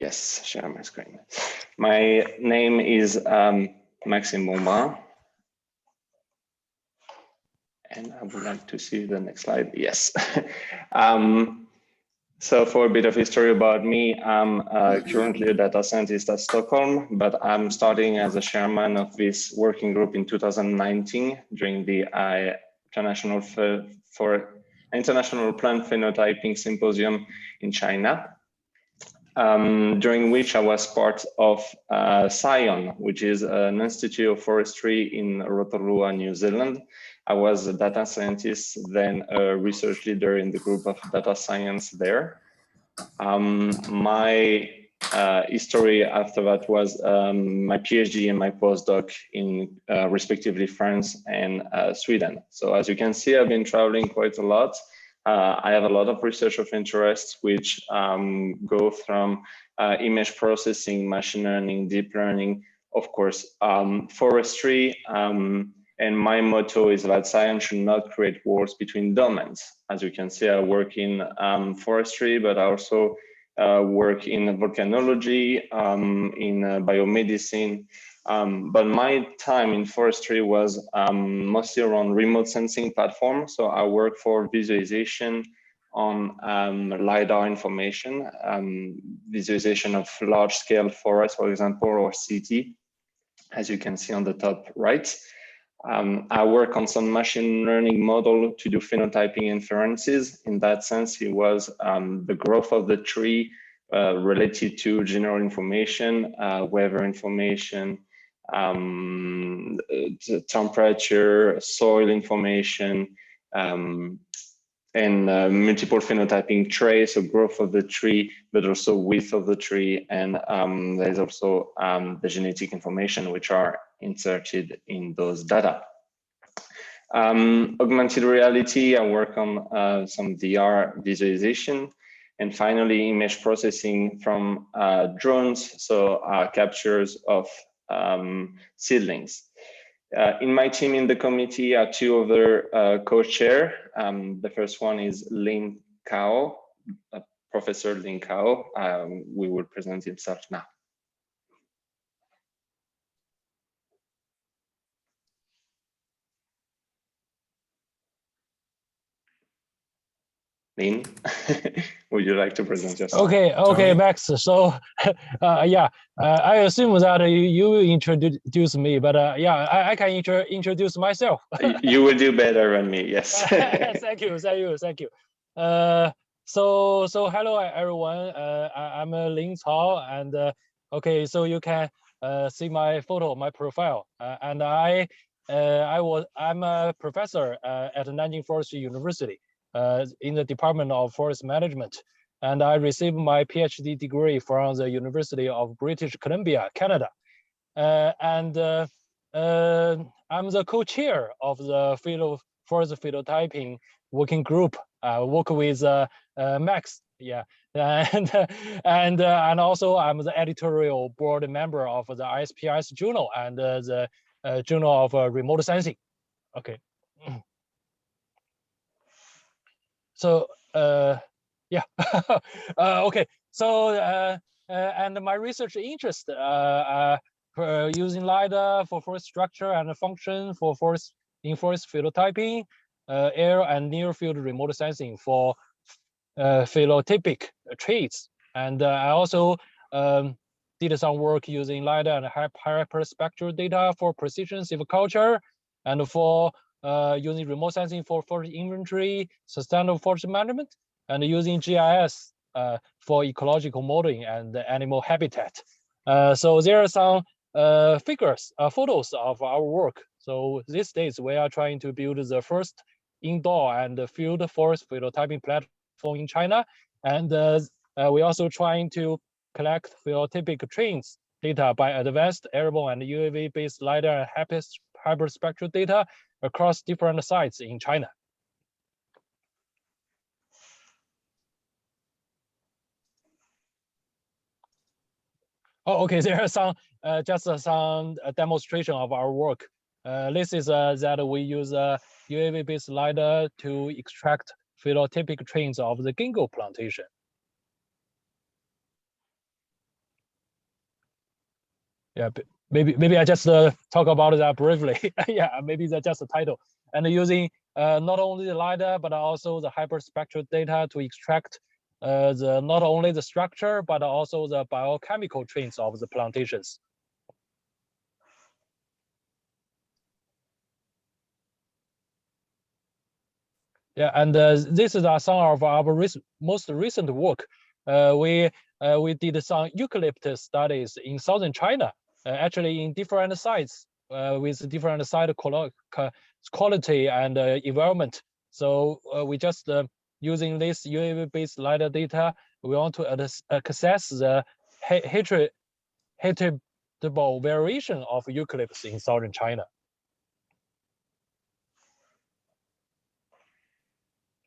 Yes, share my screen. My name is Maxime Beaumont. And I would like to see the next slide. Yes. So for a bit of history about me, I'm currently a data scientist at Stockholm, but I'm starting as a chairman of this working group in 2019 during the International Plant Phenotyping Symposium in China, during which I was part of Scion, which is an institute of forestry in Rotorua, New Zealand. I was a data scientist, then a research leader in the group of data science there. My history after that was my PhD and my postdoc in respectively France and Sweden. So as you can see, I've been traveling quite a lot. I have a lot of research of interest, which go from image processing, machine learning, deep learning, of course, forestry. And my motto is that science should not create wars between domains. As you can see, I work in forestry, but I also work in volcanology, in biomedicine. But my time in forestry was mostly around remote sensing platform. So I work for visualization on LiDAR information, visualization of large scale forests, for example, or city, as you can see on the top right. I work on some machine learning model to do phenotyping inferences. In that sense, it was the growth of the tree related to general information, weather information, temperature, soil information, and multiple phenotyping traits, so growth of the tree, but also width of the tree. And there's also the genetic information, which are inserted in those data. Augmented reality, I work on some VR visualization. And finally, image processing from drones, so captures of seedlings. In my team in the committee are two other co-chair. The first one is Lin Cao, Professor Lin Cao. We will present himself now. Lin, would you like to present yourself? Okay, Max. So, yeah, I assume that you introduce me, but yeah, I can introduce myself. You will do better than me, yes. Thank you. So hello everyone. I'm Lin Cao, and okay, so you can see my photo, my profile, and I'm a professor at Nanjing Forestry University. In the Department of Forest Management, and I received my PhD degree from the University of British Columbia, Canada. I'm the co-chair of the Forest Phenotyping Working Group. Work with Max, yeah, and also I'm the editorial board member of the ISPS journal and the Journal of Remote Sensing. Okay. So yeah, okay. So and my research interest using LiDAR for forest structure and function for forest phenotyping, air and near field remote sensing for phenotypic traits, and I also did some work using LiDAR and hyperspectral data for precision silviculture and for using remote sensing for forest inventory, sustainable forest management, and using GIS for ecological modeling and animal habitat. So there are some photos of our work. So these days we are trying to build the first indoor and field forest phenotyping platform in China, and we're also trying to collect phenotypic traits data by advanced airborne and UAV-based LiDAR and hyperspectral data across different sites in China. Oh, okay, there are some just some demonstration of our work. This is that we use UAV-based LiDAR to extract phenotypic traits of the ginkgo plantation. Yeah, maybe I just talk about that briefly. Yeah, maybe that's just the title. And using not only the LiDAR, but also the hyperspectral data to extract not only the structure, but also the biochemical traits of the plantations. Yeah, and this is some of our most recent work. We did some eucalyptus studies in southern China, actually in different sites with different site quality and environment. So we just using this UAV-based LiDAR data, we want to access the heritable variation of eucalyptus in southern China.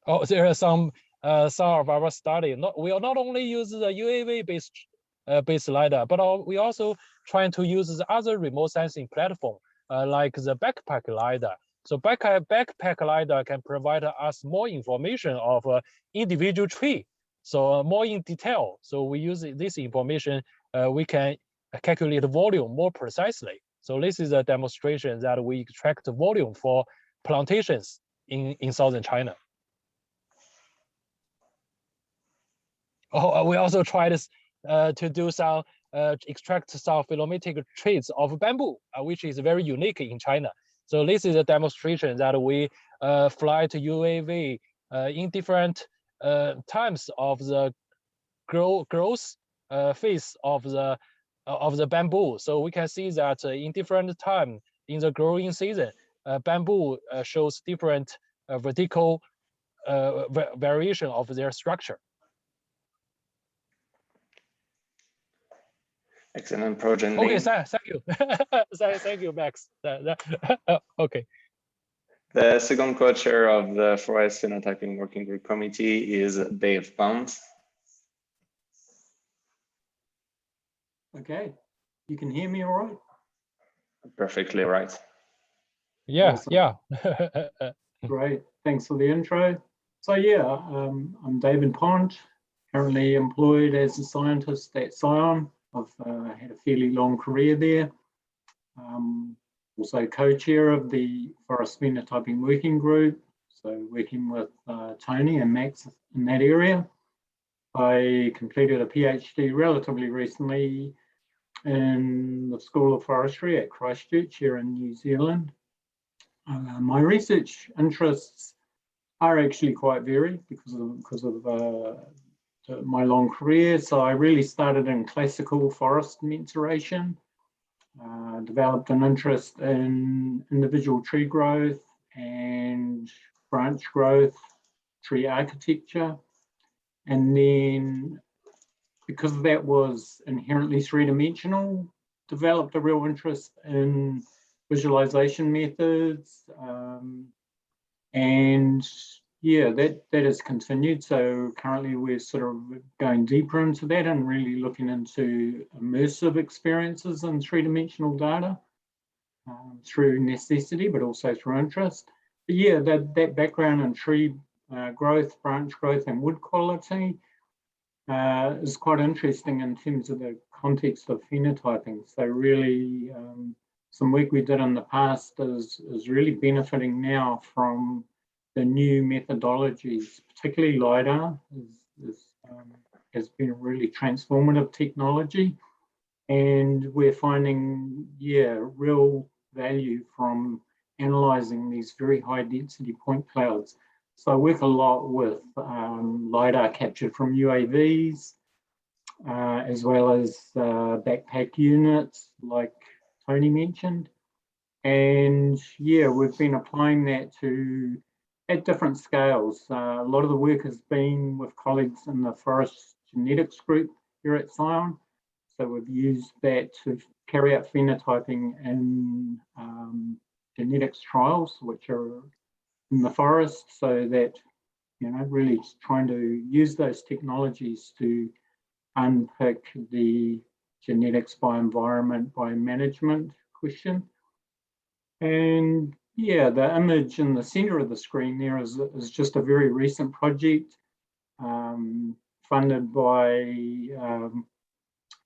Oh, there are some of our study. We are not only use the UAV based LiDAR, but we also trying to use the other remote sensing platform like the backpack LiDAR. So backpack LiDAR can provide us more information of individual tree, so more in detail. So we use this information, we can calculate volume more precisely. So this is a demonstration that we extract volume for plantations in southern China. Oh, we also tried to do some extract some phylomatic traits of bamboo, which is very unique in China. So this is a demonstration that we fly to UAV in different times of the growth phase of the bamboo. So we can see that in different time in the growing season, bamboo shows different vertical variation of their structure. Excellent project. Okay, thank you. Thank you, Max. Okay. The second co-chair of the Forest Phenotyping Working Group Committee is Dave Pound. Okay, you can hear me all right? Perfectly right. Yeah, awesome. Yeah. Great, thanks for the intro. So yeah, I'm David Pond, currently employed as a scientist at Scion. I've had a fairly long career there. Also co-chair of the Forest Phenotyping Working Group, so working with Tony and Max in that area. I completed a PhD relatively recently in the School of Forestry at Christchurch here in New Zealand. My research interests are actually quite varied because of my long career. So I really started in classical forest mensuration, developed an interest in individual tree growth and branch growth, tree architecture. And then because that was inherently three-dimensional, developed a real interest in visualization methods. And yeah, that has continued. So currently we're sort of going deeper into that and really looking into immersive experiences in three-dimensional data through necessity, but also through interest. But yeah, that background in tree growth, branch growth, and wood quality is quite interesting in terms of the context of phenotyping. So really, some work we did in the past is really benefiting now from the new methodologies, particularly LiDAR has been a really transformative technology. And we're finding, yeah, real value from analyzing these very high density point clouds. So I work a lot with LiDAR captured from UAVs, as well as backpack units like Tony mentioned. And yeah, we've been applying that at different scales. A lot of the work has been with colleagues in the forest genetics group here at Scion. So we've used that to carry out phenotyping in genetics trials, which are in the forest, so that, really trying to use those technologies to unpick the genetics by environment, by management question. And yeah, the image in the center of the screen there is just a very recent project funded by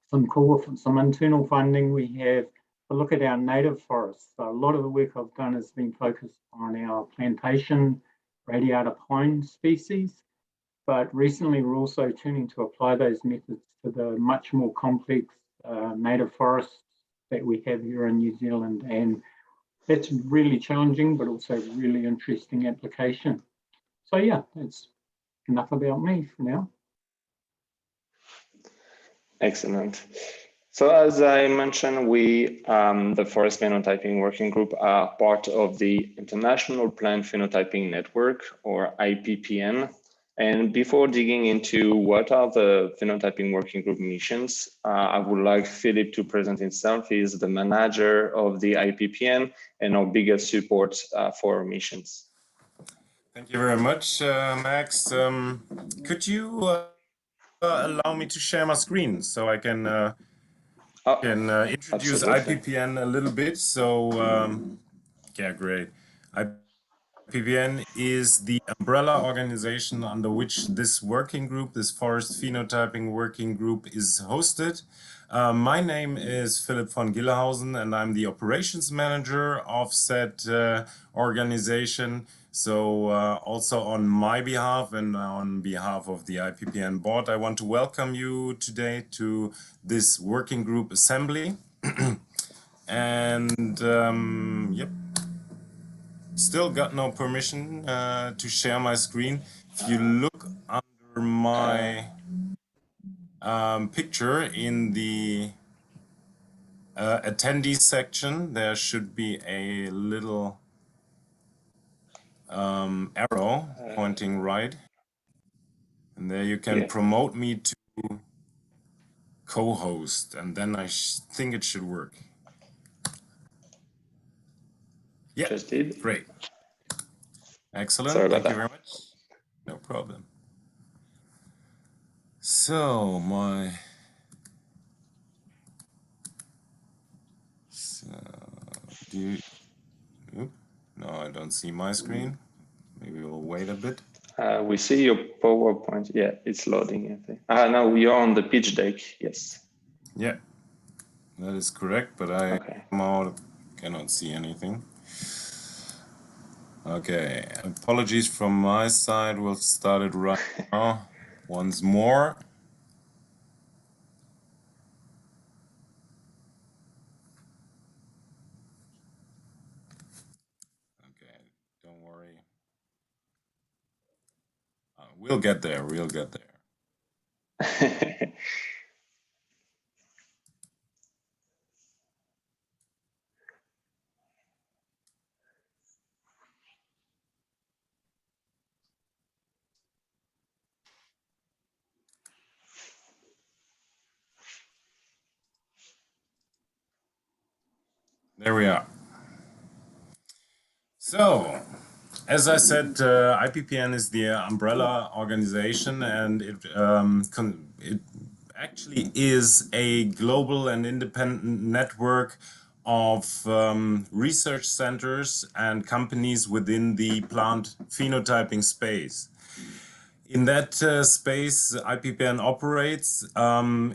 some internal funding. We have a look at our native forests. So a lot of the work I've done has been focused on our plantation radiata pine species, but recently we're also turning to apply those methods to the much more complex native forests that we have here in New Zealand, and that's really challenging, but also really interesting application. So yeah, that's enough about me for now. Excellent. So as I mentioned, we, the Forest Phenotyping Working Group, are part of the International Plant Phenotyping Network, or IPPN. And before digging into what are the Phenotyping Working Group missions, I would like Philip to present himself. He is the manager of the IPPN and our biggest support for our missions. Thank you very much, Max. Could you allow me to share my screen so I can introduce absolutely. IPPN a little bit? So, yeah, great. IPPN is the umbrella organization under which this working group, this Forest Phenotyping Working Group, is hosted. My name is Philip von Gilhausen, and I'm the operations manager of said organization. So also on my behalf and on behalf of the IPPN board, I want to welcome you today to this working group assembly. And yep, still got no permission to share my screen. If you look under my picture in the attendee section, there should be a little arrow pointing right, and there you can promote me to co-host, and then I think it should work. Yeah, Just did. Great. Excellent. Sorry about Thank you that. very much. No problem. So do you, no, I don't see my screen. Maybe we'll wait a bit. We see your PowerPoint. Yeah, it's loading, I think. Now we are on the pitch deck. Yes. Yeah, that is correct, but I cannot see anything. Okay, apologies from my side. We'll start it right now once more. Okay, don't worry. We'll get there. We'll get there. There we are. So, as I said, IPPN is the umbrella organization, and it actually is a global and independent network of research centers and companies within the plant phenotyping space. In that space, IPPN operates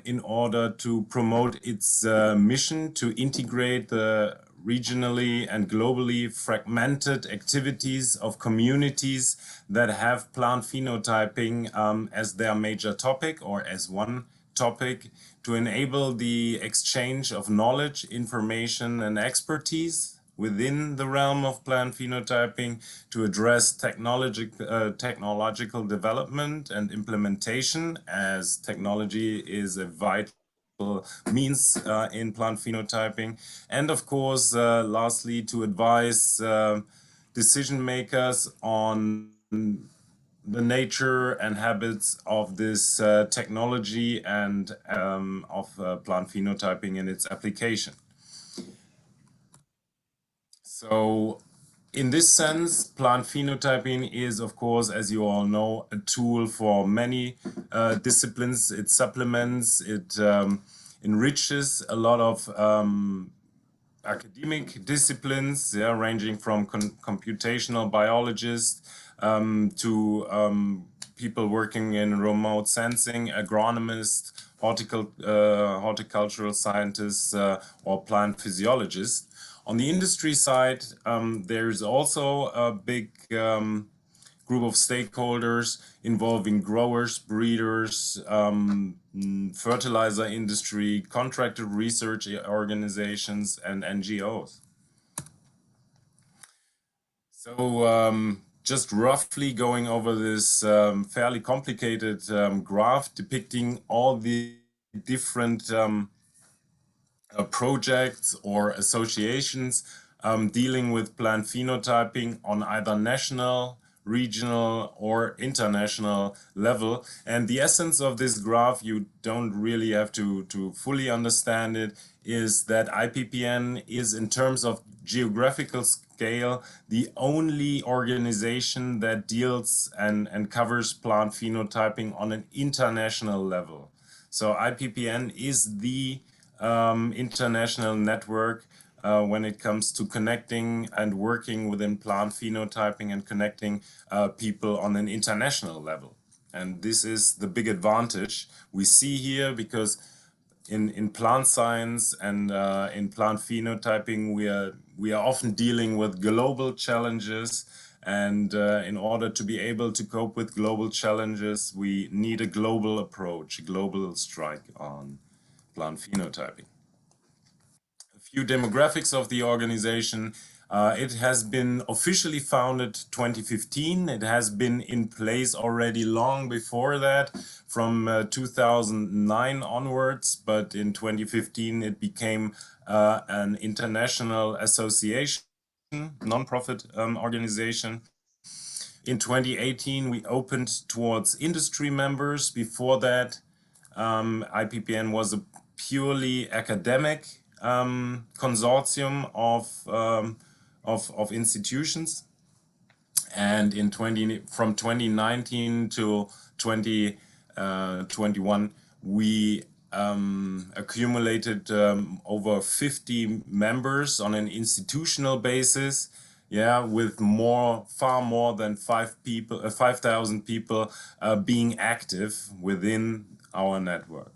in order to promote its mission to integrate the regionally and globally fragmented activities of communities that have plant phenotyping as their major topic or as one topic, to enable the exchange of knowledge, information, and expertise within the realm of plant phenotyping, to address technological development and implementation, as technology is a vital means in plant phenotyping, and of course, lastly, to advise decision makers on the nature and habits of this technology and of plant phenotyping in its application. So in this sense, plant phenotyping is, of course, as you all know, a tool for many disciplines. It supplements, it enriches a lot of academic disciplines, ranging from computational biologists to people working in remote sensing, agronomists, horticultural scientists or plant physiologists. On the industry side, there's also a big group of stakeholders involving growers, breeders, fertilizer industry, contracted research organizations, and NGOs. So just roughly going over this fairly complicated graph depicting all the different projects or associations dealing with plant phenotyping on either national, regional, or international level. And the essence of this graph, you don't really have to fully understand it, is that IPPN is, in terms of geographical scale, the only organization that deals and covers plant phenotyping on an international level. So IPPN is the international network when it comes to connecting and working within plant phenotyping and connecting people on an international level. And this is the big advantage we see here, because in plant science and in plant phenotyping, we are often dealing with global challenges. And in order to be able to cope with global challenges, we need a global approach, a global strike on plant phenotyping. A few demographics of the organization. It has been officially founded 2015. It has been in place already long before that, from 2009 onwards, but in 2015 it became an international association, non-profit organization. In 2018 we opened towards industry members. Before that, IPPN was a purely academic consortium of institutions, and from 2019 to 2021 we accumulated over 50 members on an institutional basis, with far more than 5,000 people being active within our network.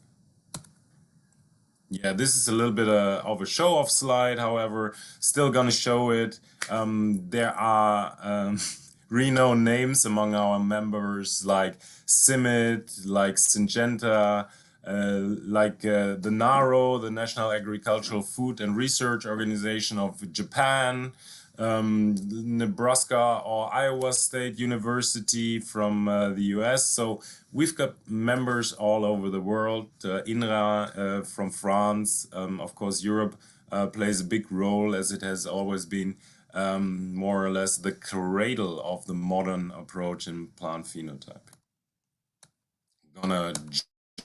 This is a little bit of a show-off slide, however, still gonna show it. There are renowned names among our members like CIMMYT, like Syngenta, like the NARO, the National Agricultural Food and Research Organization of Japan, Nebraska or Iowa State University from the US. So we've got members all over the world. INRA from France, of course Europe plays a big role, as it has always been more or less the cradle of the modern approach in plant phenotyping. I'm gonna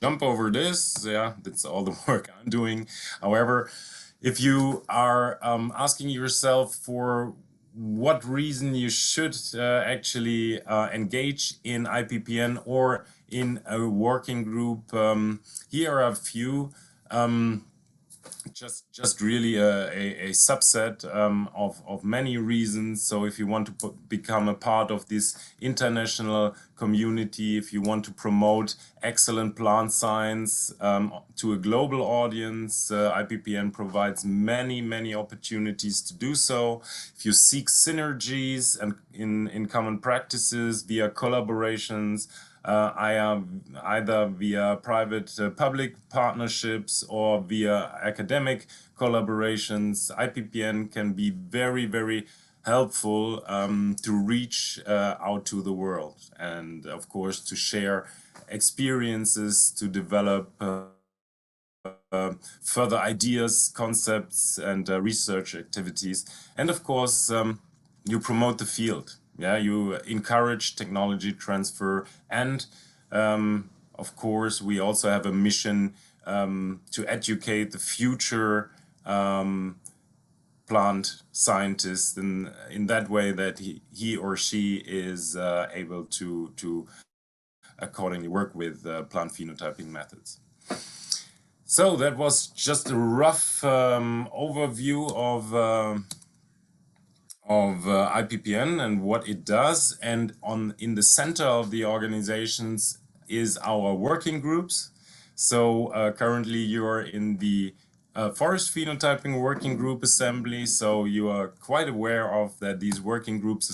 jump over this. That's all the work I'm doing. However, if you are asking yourself for what reason you should actually engage in IPPN or in a working group, here are a few. Just really a subset of many reasons. So if you want to become a part of this international community, if you want to promote excellent plant science to a global audience, IPPN provides many opportunities to do so. If you seek synergies and in common practices via collaborations, either via private-public partnerships or via academic collaborations, IPPN can be very helpful to reach out to the world, and of course to share experiences, to develop further ideas, concepts, and research activities. And of course, you promote the field. You encourage technology transfer, and of course we also have a mission to educate the future plant scientist in that way that he or she is able to accordingly work with plant phenotyping methods. So that was just a rough overview of IPPN and what it does, and in the center of the organizations is our working groups. So currently you are in the Forest Phenotyping Working Group Assembly, so you are quite aware of that these working groups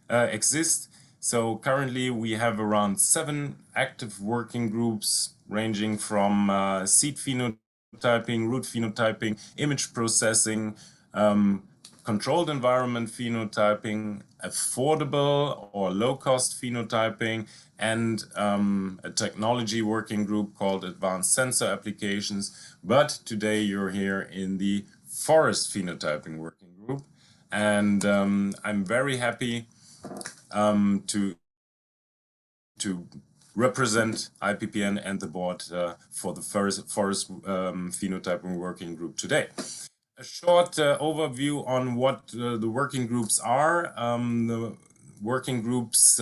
exist. So currently we have around 7 active working groups ranging from seed phenotyping, root phenotyping, image processing, controlled environment phenotyping, affordable or low-cost phenotyping, and a technology working group called Advanced Sensor Applications. But today you're here in the Forest Phenotyping Working Group, and I'm very happy to represent IPPN and the board for the Forest Phenotyping Working Group today. A short overview on what the working groups are. The working groups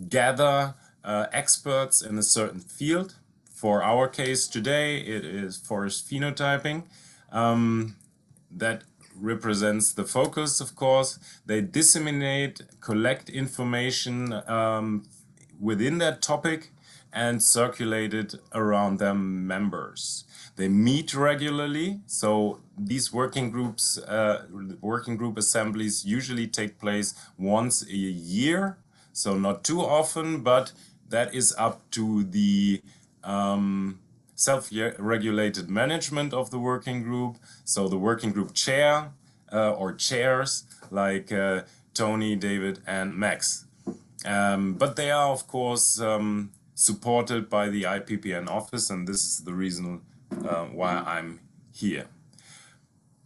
gather experts in a certain field. For our case today, it is forest phenotyping. That represents the focus, of course. They disseminate, collect information within that topic and circulate it around their members. They meet regularly, so these working groups, working group assemblies usually take place once a year, so not too often, but that is up to the self-regulated management of the working group. So the working group chair or chairs like Tony, David, and Max. But they are, of course, supported by the IPPN office, and this is the reason why I'm here.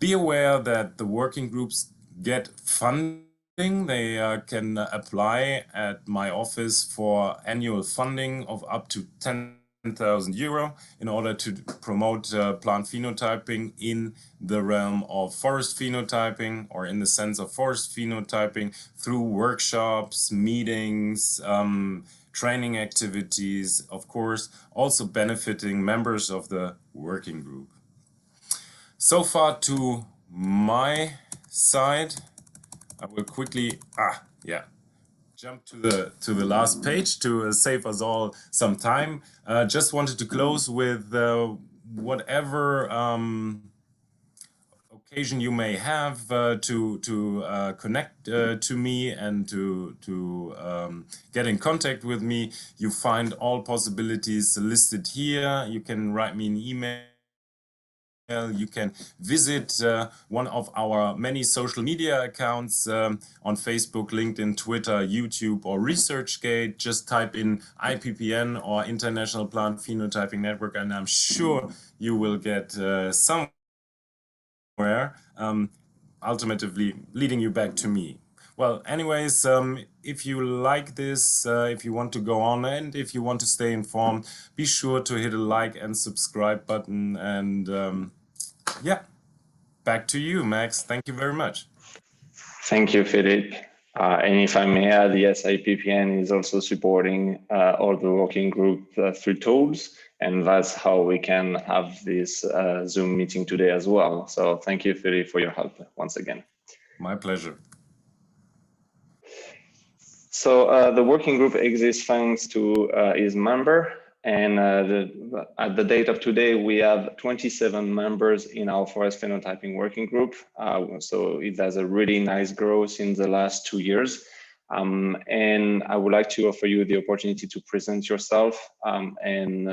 Be aware that the working groups get funding. They can apply at my office for annual funding of up to 10,000 euro in order to promote plant phenotyping in the realm of forest phenotyping, or in the sense of forest phenotyping, through workshops, meetings, training activities, of course, also benefiting members of the working group. So far to my side, I will quickly jump to the last page to save us all some time. Just wanted to close with whatever occasion you may have to connect to me and to get in contact with me. You find all possibilities listed here. You can write me an email. You can visit one of our many social media accounts on Facebook, LinkedIn, Twitter, YouTube, or ResearchGate. Just type in IPPN or International Plant Phenotyping Network, and I'm sure you will get somewhere, ultimately leading you back to me. Well, anyways, if you like this, if you want to go on, and if you want to stay informed, be sure to hit a like and subscribe button. And yeah, back to you, Max. Thank you very much. Thank you, Philip. And if I may add, yes, IPPN is also supporting all the working group through tools, and that's how we can have this Zoom meeting today as well. So thank you, Philip, for your help once again. My pleasure. So the working group exists thanks to its member, and at the date of today, we have 27 members in our Forest Phenotyping Working Group. So it has a really nice growth in the last 2 years. And I would like to offer you the opportunity to present yourself and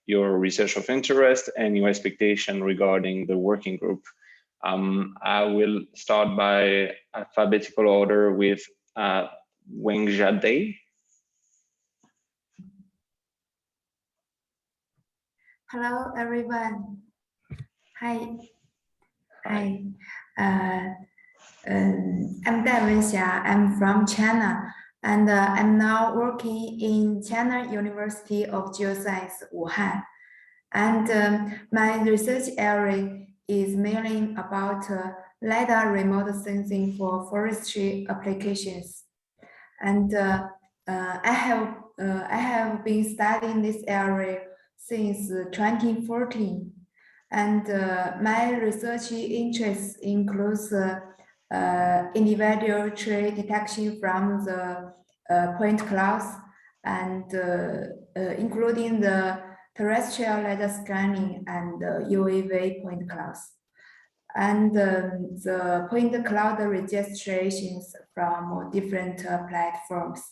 your research of interest and your expectation regarding the working group. I will start by alphabetical order with Wengjia Day. Hello, everyone. Hi. I'm Dai Wenxia. I'm from China, and I'm now working in China University of Geoscience, Wuhan. And my research area is mainly about LiDAR remote sensing for forestry applications. And I have been studying this area since 2014, and my research interests includes individual tree detection from the point clouds, and including the terrestrial laser scanning and UAV point clouds. And the point cloud registrations from different platforms.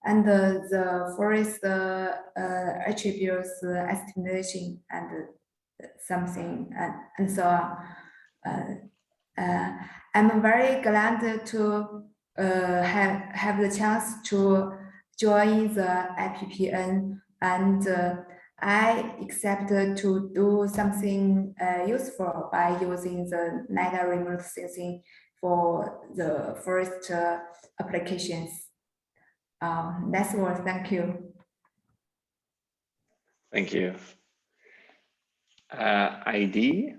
And the forest attributes estimation and something and so on. I'm very glad to have the chance to join the IPPN, and I accept to do something useful by using the LiDAR remote sensing for the forest applications. That's all. Thank you. Thank you. ID.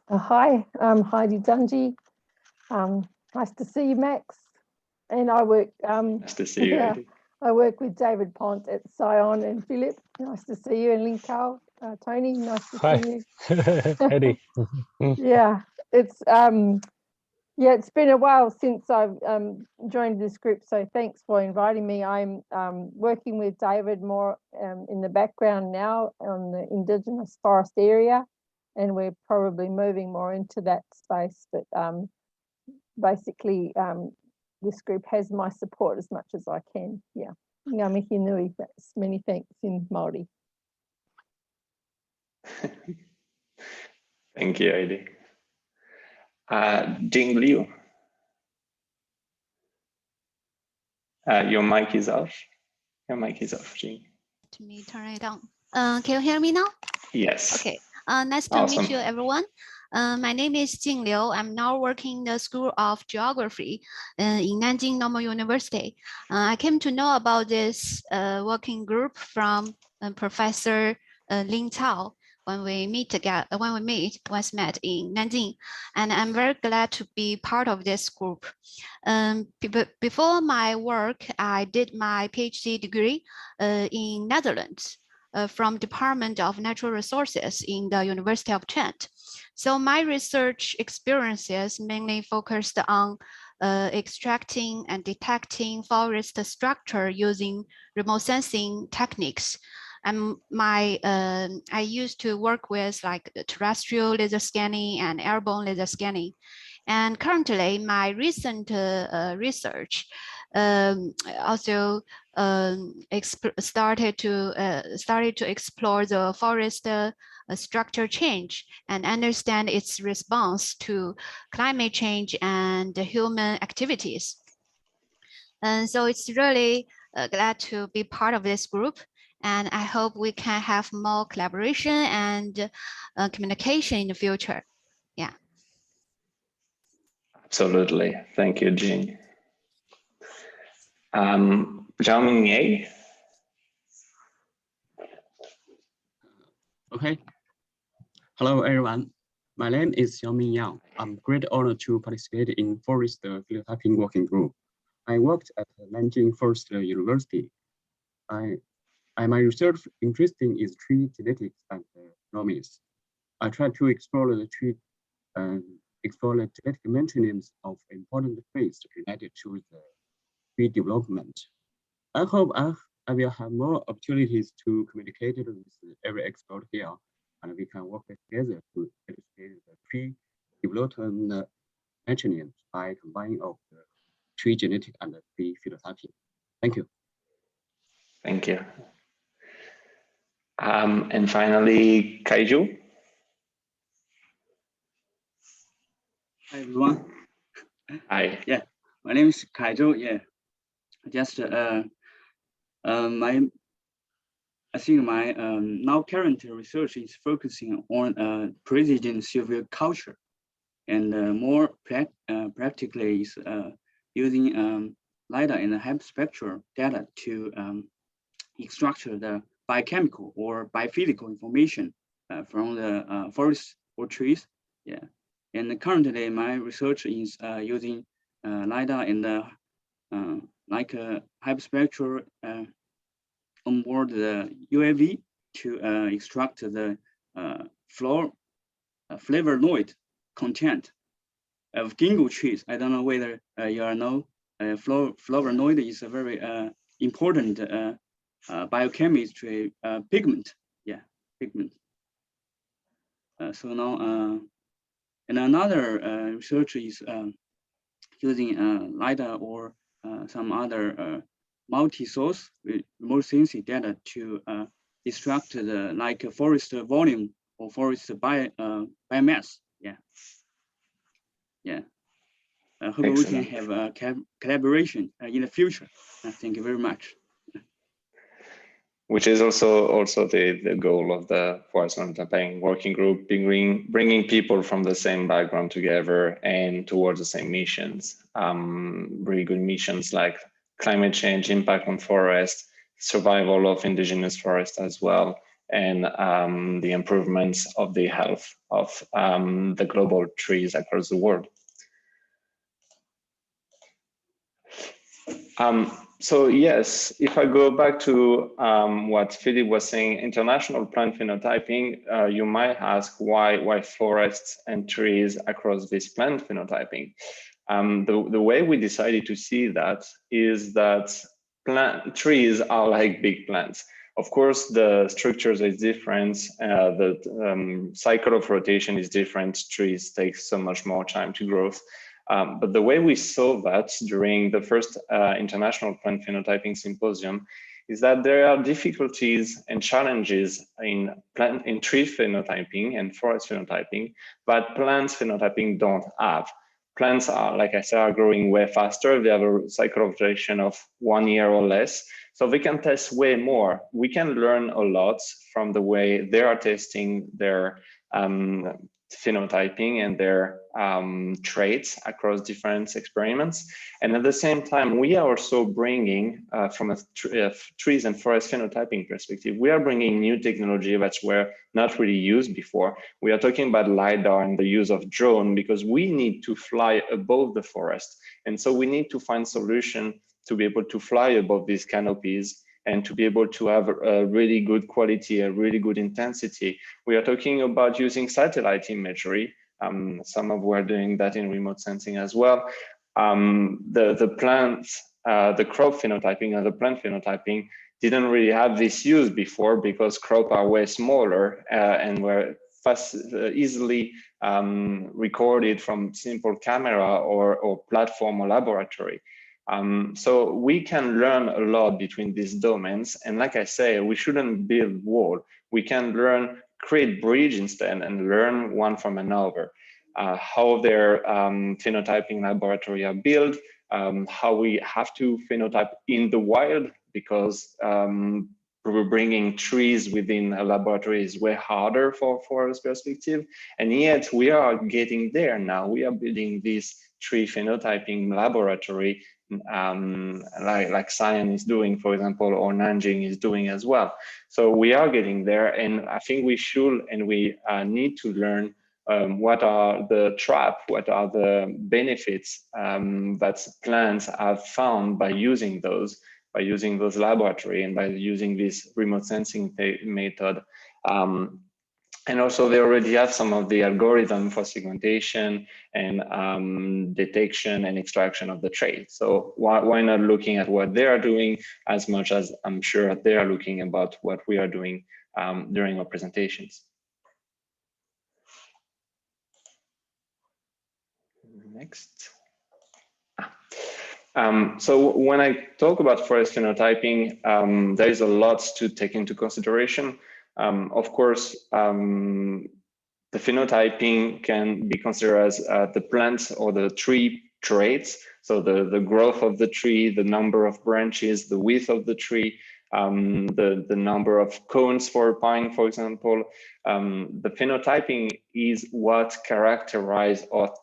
Hi, I'm Heidi Dungy. Nice to see you, Max. And I work. Nice to see you, Heidi. I work with David Pont at Scion and Philip. Nice to see you, and Lin Cao. Tony, nice to see you. Eddie. Yeah, it's been a while since I've joined this group, so thanks for inviting me. I'm working with David more in the background now on the Indigenous forest area, and we're probably moving more into that space. But basically, this group has my support as much as I can. Yeah, ngā mihi nui. That's many thanks in Māori. Thank you, Heidi. Jing Liu. Your mic is off. Your mic is off, Jing. Let me turn it on. Can you hear me now? Yes. Okay. Nice to meet you, everyone. My name is Jing Liu. I'm now working in the School of Geography in Nanjing Normal University. I came to know about this working group from Professor Lin Cao when we was met in Nanjing, and I'm very glad to be part of this group. Before my work, I did my PhD degree in Netherlands. From Department of Natural Resources in the University of Trent. So my research experiences mainly focused on extracting and detecting forest structure using remote sensing techniques. And I used to work with like terrestrial laser scanning and airborne laser scanning. And currently, my recent research also started to explore the forest structure change and understand its response to climate change and human activities. And so it's really glad to be part of this group. And I hope we can have more collaboration and communication in the future. Yeah. Absolutely. Thank you, Jing. Zhao Ye. Okay. Hello, everyone. My name is Xiaoming Yang. I'm great honor to participate in Forest Phenotyping Working Group. I worked at Nanjing Forest University. My research interesting is tree genetics and genomics. I try to explore the genetic maintenance of important traits related to the tree development. I hope I will have more opportunities to communicate with every expert here, and we can work together to illustrate the tree development maintenance by combining of the tree genetic and the tree phenotyping. Thank you. Thank you. And finally, Kaiju. Hi, everyone. Hi. Yeah, my name is Kaiju. Yeah, just I think my now current research is focusing on precision silviculture, and more practically is using LiDAR and hyperspectral data to extract the biochemical or biophysical information from the forests or trees. Yeah, and currently my research is using LiDAR and like a hyperspectral onboard the UAV to extract the flavonoid content of ginkgo trees. I don't know whether you know flavonoid is a very important biochemistry pigment. Yeah, pigment. So now, and another research is using LiDAR or some other multi-source remote sensing data to extract the like forest volume or forest biomass. Yeah, yeah. I hope we can have a collaboration in the future. Thank you very much. Which is also the goal of the Forest Phenotyping Working Group, bringing people from the same background together and towards the same missions. Really good missions like climate change, impact on forest, survival of indigenous forest as well, and the improvements of the health of the global trees across the world. So yes, if I go back to what Philip was saying, international plant phenotyping, you might ask why forests and trees across this plant phenotyping. The way we decided to see that is that trees are like big plants. Of course, the structures is different, the cycle of rotation is different, trees take so much more time to grow. But the way we saw that during the first International Plant Phenotyping Symposium is that there are difficulties and challenges in tree phenotyping and forest phenotyping, but plant phenotyping don't have. Plants are, like I said, are growing way faster. They have a cycle of rotation of 1 year or less. So they can test way more. We can learn a lot from the way they are testing their phenotyping and their traits across different experiments. And at the same time, we are also bringing, from a trees and forest phenotyping perspective, we are bringing new technology that were not really used before. We are talking about LiDAR and the use of drone because we need to fly above the forest. And so we need to find solution to be able to fly above these canopies and to be able to have a really good quality, a really good intensity. We are talking about using satellite imagery. Some of us are doing that in remote sensing as well. The plants, the crop phenotyping and the plant phenotyping didn't really have this use before because crop are way smaller and were easily recorded from simple camera or platform or laboratory. So we can learn a lot between these domains. And like I say, we shouldn't build wall. We can learn, create bridge instead and learn one from another. How their phenotyping laboratory are built, how we have to phenotype in the wild because bringing trees within a laboratory is way harder for forest perspective. And yet we are getting there now. We are building this tree phenotyping laboratory like Sion is doing, for example, or Nanjing is doing as well. So we are getting there, and I think we should and we need to learn what are the traps, what are the benefits that plants have found by using those laboratory and by using this remote sensing method. And also they already have some of the algorithm for segmentation and detection and extraction of the trait. So why not looking at what they are doing as much as I'm sure they are looking about what we are doing during our presentations. Next. So when I talk about forest phenotyping, there is a lot to take into consideration. Of course, the phenotyping can be considered as the plant or the tree traits. So the growth of the tree, the number of branches, the width of the tree, the number of cones for a pine, for example. The phenotyping is what characterize or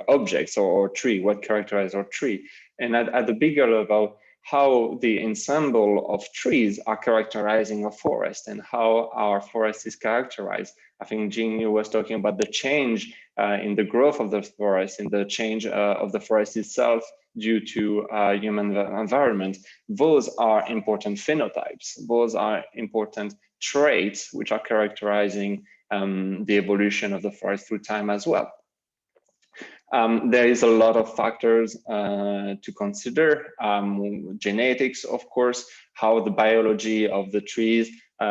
objects or tree, what characterize our tree. And at the bigger level, how the ensemble of trees are characterizing a forest and how our forest is characterized. I think Jing was talking about the change in the growth of the forest and the change of the forest itself due to human environment. Those are important phenotypes. Those are important traits which are characterizing the evolution of the forest through time as well. There is a lot of factors to consider. Genetics, of course, how the biology of the trees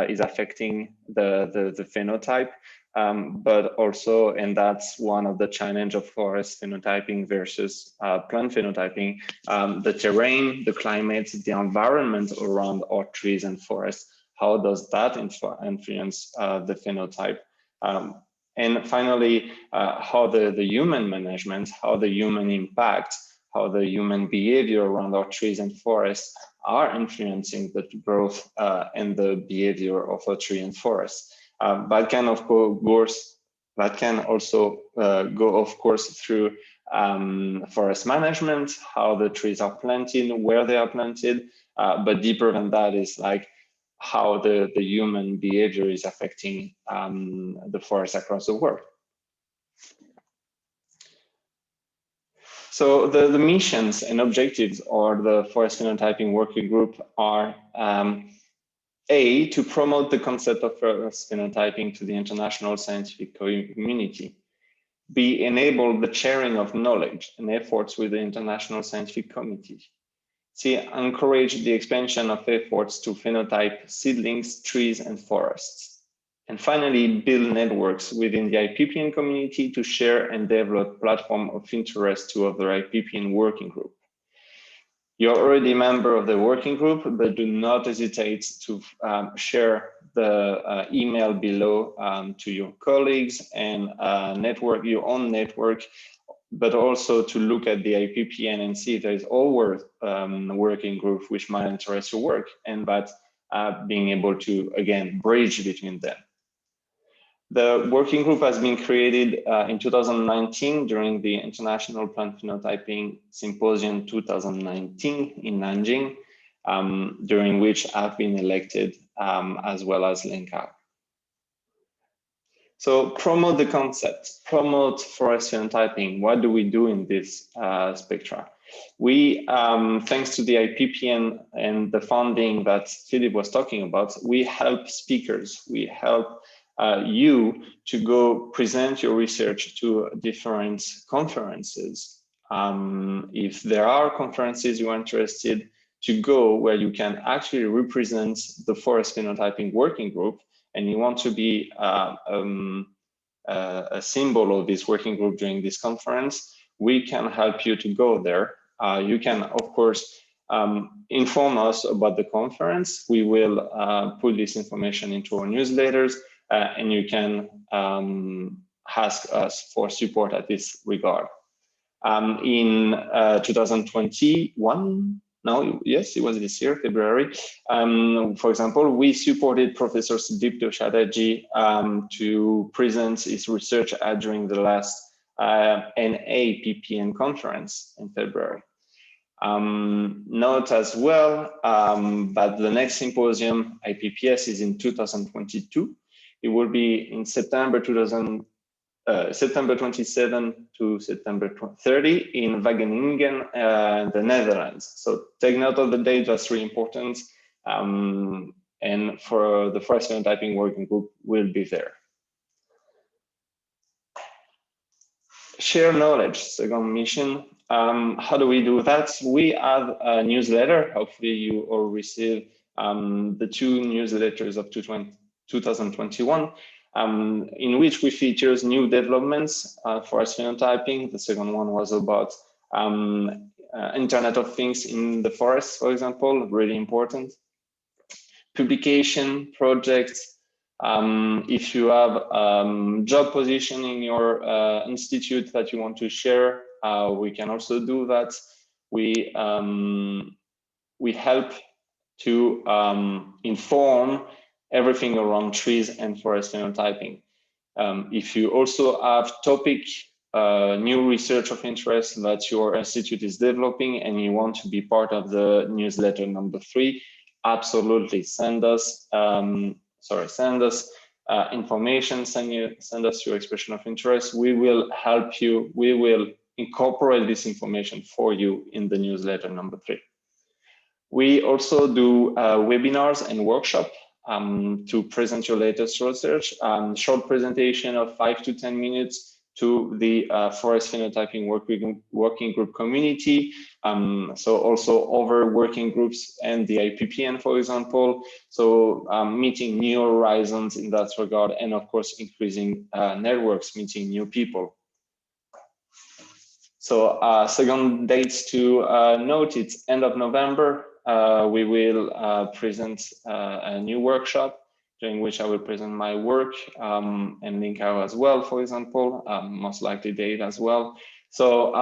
is affecting the phenotype, but also, and that's one of the challenge of forest phenotyping versus plant phenotyping, the terrain, the climate, the environment around our trees and forests. How does that influence the phenotype? And finally, how the human management, how the human impact, how the human behavior around our trees and forests are influencing the growth and the behavior of a tree and forest. That can, of course, that can also go, of course, through forest management, how the trees are planted, where they are planted, but deeper than that is like how the human behavior is affecting the forests across the world. So the missions and objectives of the Forest Phenotyping Working Group are A, to promote the concept of forest phenotyping to the international scientific community. B, enable the sharing of knowledge and efforts with the international scientific community. C, encourage the expansion of efforts to phenotype seedlings, trees, and forests. And finally, build networks within the IPPN community to share and develop platform of interest to other IPPN working group. You're already a member of the working group, but do not hesitate to share the email below to your colleagues and network your own network, but also to look at the IPPN and see if there is always working group which might interest your work, and that being able to, again, bridge between them. The working group has been created in 2019 during the International Plant Phenotyping Symposium 2019 in Nanjing, during which I've been elected as well as Lin Cao. So promote the concept, promote forest phenotyping. What do we do in this spectra? We, thanks to the IPPN and the funding that Philip was talking about, we help speakers, we help you to go present your research to different conferences. If there are conferences you're interested to go where you can actually represent the Forest Phenotyping Working Group, and you want to be a symbol of this working group during this conference, we can help you to go there. You can, of course, inform us about the conference. We will put this information into our newsletters, and you can ask us for support at this regard. In 2021, no, yes, it was this year, February. For example, we supported Professor Sudipto Chatterjee to present his research during the last NAPPN conference in February. Note as well that the next symposium, IPPS, is in 2022. It will be in September 27 to September 30 in Wageningen, the Netherlands. So take note of the date, that's really important. And for the Forest Phenotyping Working Group will be there. Share knowledge, second mission. How do we do that? We have a newsletter. Hopefully you all receive the 2 newsletters of 2021. In which we features new developments for phenotyping. The second one was about Internet of Things in the forest, for example, really important. Publication projects. If you have job position in your institute that you want to share, we can also do that. We help to inform everything around trees and forest phenotyping. If you also have topic, new research of interest that your institute is developing and you want to be part of the newsletter number 3, absolutely send us, information, send us your expression of interest. We will help you, we will incorporate this information for you in the newsletter number 3. We also do webinars and workshops to present your latest research, short presentation of 5 to 10 minutes to the Forest Phenotyping Working Group community. So also other working groups and the IPPN, for example. So meeting new horizons in that regard, and of course, increasing networks, meeting new people. So second dates to note, it's end of November. We will present a new workshop during which I will present my work and Lin Cao as well, for example, most likely Dave as well. So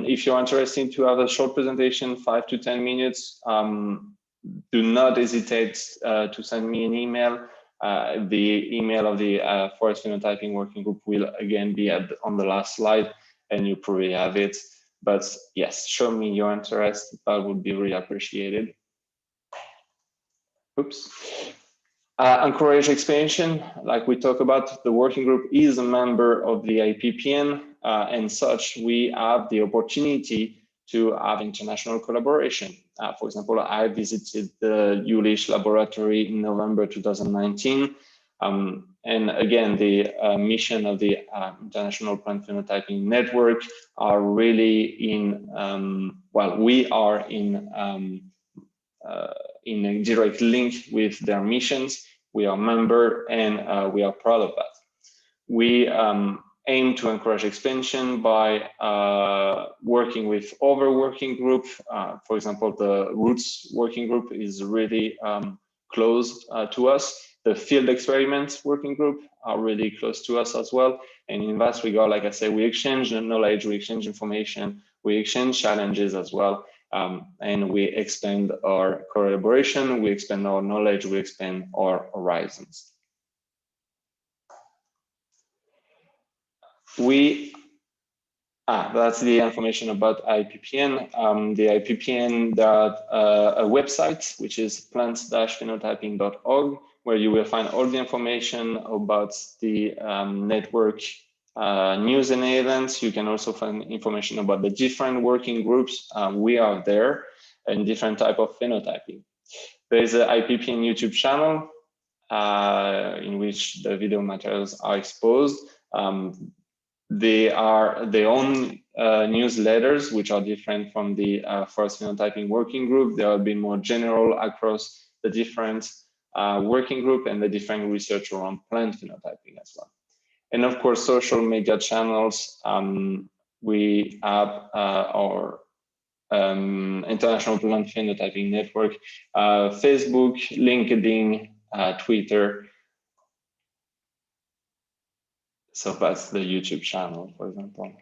if you're interested to have a short presentation, 5 to 10 minutes, do not hesitate to send me an email. The email of the Forest Phenotyping Working Group will again be on the last slide, and you probably have it. But yes, show me your interest. That would be really appreciated. Oops. Encourage expansion, like we talked about, the working group is a member of the IPPN, and such we have the opportunity to have international collaboration. For example, I visited the Jülich laboratory in November 2019. And again, the mission of the International Plant Phenotyping Network are really in, well, we are in a direct link with their missions. We are a member, and we are proud of that. We aim to encourage expansion by working with other working group. For example, the Roots working group is really close to us. The field experiments working group are really close to us as well. And in that regard, like I say, we exchange knowledge, we exchange information, we exchange challenges as well. And we expand our collaboration, we expand our knowledge, we expand our horizons. That's the information about IPPN. The IPPN got a website, which is plant-phenotyping.org, where you will find all the information about the network news and events. You can also find information about the different working groups we are there, and different type of phenotyping. There is an IPPN YouTube channel in which the video materials are exposed. They are their own newsletters, which are different from the Forest Phenotyping Working Group. They have been more general across the different working group and the different research around plant phenotyping as well. And of course, social media channels. We have our International Plant Phenotyping Network, Facebook, LinkedIn, Twitter. So that's the YouTube channel, for example.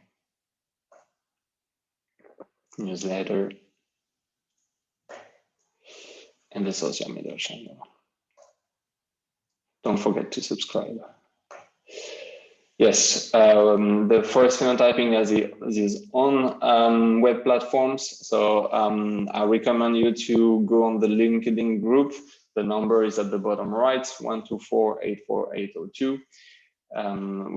Newsletter. And the social media channel. Don't forget to subscribe. Yes, the Forest Phenotyping has its own web platforms. So I recommend you to go on the LinkedIn group. The number is at the bottom right, 124-84802.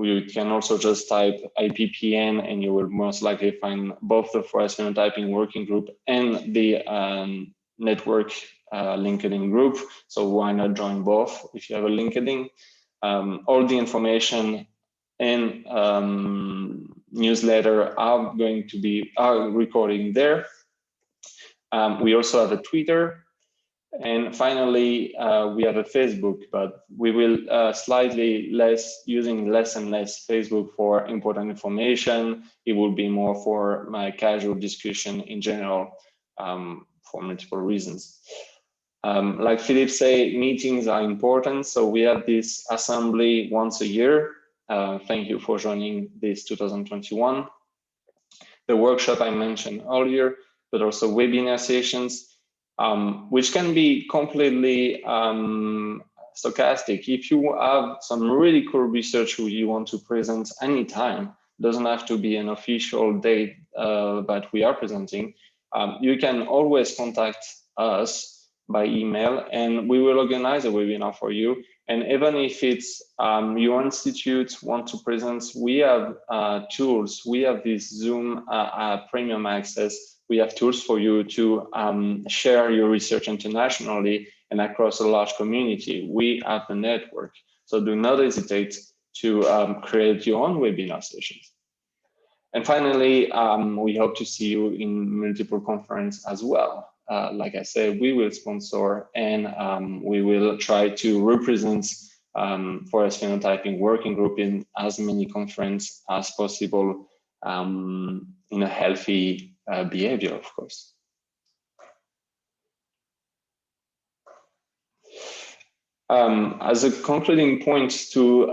You can also just type IPPN, and you will most likely find both the Forest Phenotyping Working Group and the network LinkedIn group. So why not join both if you have a LinkedIn? All the information and newsletter are going to be recording there. We also have a Twitter, and finally we have a Facebook, but we will slightly using less and less Facebook for important information. It will be more for my casual discussion in general, for multiple reasons. Like Philippe said, meetings are important. So we have this assembly once a year. Thank you for joining this 2021. The workshop I mentioned earlier, but also webinar sessions, which can be completely stochastic. If you have some really cool research you want to present anytime, doesn't have to be an official date that we are presenting, you can always contact us by email, and we will organize a webinar for you. And even if it's your institute want to present, we have tools. We have this Zoom premium access. We have tools for you to share your research internationally and across a large community. We have a network. So do not hesitate to create your own webinar sessions. And finally, we hope to see you in multiple conferences as well. Like I said, we will sponsor and we will try to represent Forest Phenotyping Working Group in as many conferences as possible in a healthy behavior, of course. As a concluding point to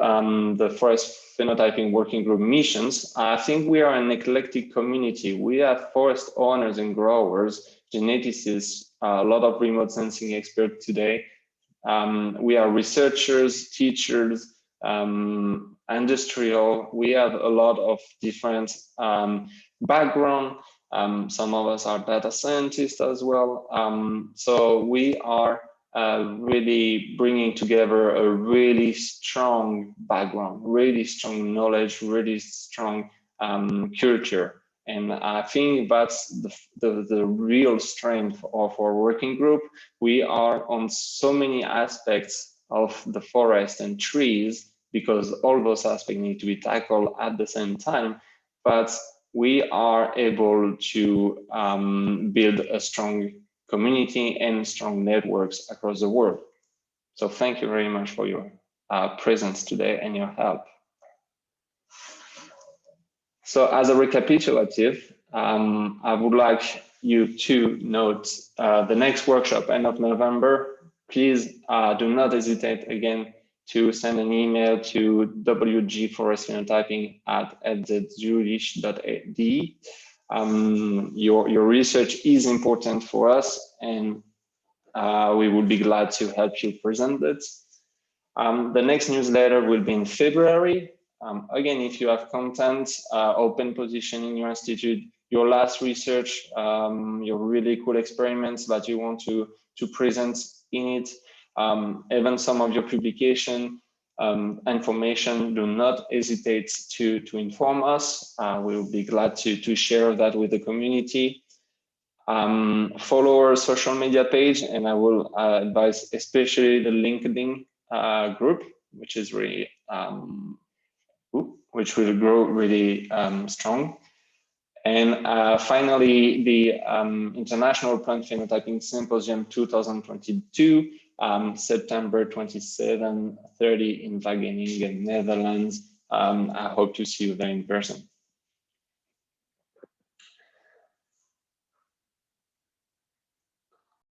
the Forest Phenotyping Working Group missions, I think we are an eclectic community. We have forest owners and growers, geneticists, a lot of remote sensing experts today. We are researchers, teachers, industrial. We have a lot of different background. Some of us are data scientists as well. So we are really bringing together a really strong background, really strong knowledge, really strong culture. And I think that's the real strength of our working group. We are on so many aspects of the forest and trees because all those aspects need to be tackled at the same time. But we are able to build a strong community and strong networks across the world. So thank you very much for your presence today and your help. So as a recapitulative, I would like you to note the next workshop, end of November. Please do not hesitate again to send an email to wgforestphenotyping@fzzurich.de. Your research is important for us, and we would be glad to help you present it. The next newsletter will be in February. Again, if you have content, open position in your institute, your last research, your really cool experiments that you want to present in it, even some of your publication information, do not hesitate to inform us. We will be glad to share that with the community. Follow our social media page, and I will advise especially the LinkedIn group, which is really which will grow really strong. And finally, the International Plant Phenotyping Symposium 2022, September 27-30 in Wageningen, Netherlands. I hope to see you there in person.